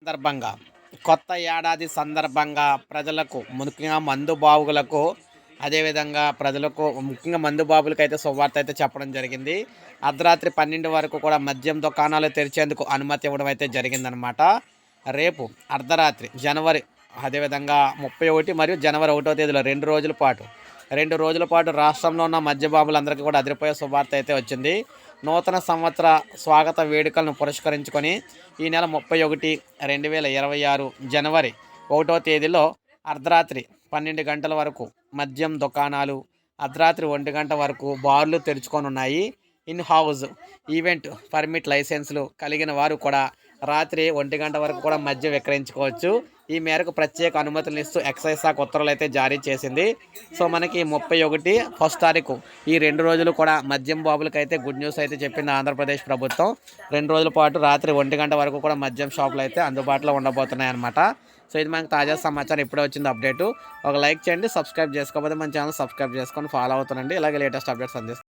సందర్భంగా కొత్త ఏడాది సందర్భంగా ప్రజలకు ముఖ్యంగా మందు బావులకు అదేవిధంగా ప్రజలకు ముఖ్యంగా మందు బాబులకి అయితే శుభవార్త అయితే చెప్పడం జరిగింది. అర్ధరాత్రి 12 వరకు కూడా మద్యం దుకాణాలు తెరిచేందుకు అనుమతి ఇవ్వడం అయితే జరిగిందనమాట. రేపు అర్ధరాత్రి జనవరి అదేవిధంగా 31 మరియు జనవరి 1వ తేదీలో 2 రోజుల పాటు రాష్ట్రంలో ఉన్న మద్యబాబులందరికీ కూడా అదిరిపోయే శుభవార్త అయితే వచ్చింది. నూతన సంవత్సర స్వాగత వేడుకలను పురస్కరించుకొని ఈ నెల 31, 2026 జనవరి 1వ తేదీలో అర్ధరాత్రి 12 గంటల వరకు మద్యం దుకాణాలు, అర్ధరాత్రి 1 గంట వరకు బార్లు తెరుచుకొని ఉన్నాయి. ఇన్ హౌస్ ఈవెంట్ పర్మిట్ లైసెన్సులు కలిగిన వారు కూడా రాత్రి 1 గంట వరకు కూడా మద్యం విక్రయించుకోవచ్చు. ఈ మేరకు ప్రత్యేక అనుమతులను ఇస్తూ ఎక్సైజ్ శాఖ ఉత్తర్వులు అయితే జారీ చేసింది. సో మనకి 31 ఫస్ట్ తారీఖు ఈ 2 రోజులు కూడా మద్యం బాబులకి అయితే గుడ్ న్యూస్ అయితే చెప్పింది ఆంధ్రప్రదేశ్ ప్రభుత్వం. 2 రోజుల పాటు రాత్రి 1 గంట వరకు కూడా మద్యం షాపులు అయితే అందుబాటులో ఉండబోతున్నాయి అన్నమాట. సో ఇది మనకు తాజా సమాచారం ఇప్పుడే వచ్చింది అప్డేటు. ఒక లైక్ చేయండి, సబ్స్క్రైబ్ చేసుకోకపోతే మన ఛానల్ సబ్స్క్రైబ్ చేసుకొని ఫాలో అవుతుండండి. ఇలాగే లేటెస్ట్ అప్డేట్స్ అందిస్తాను.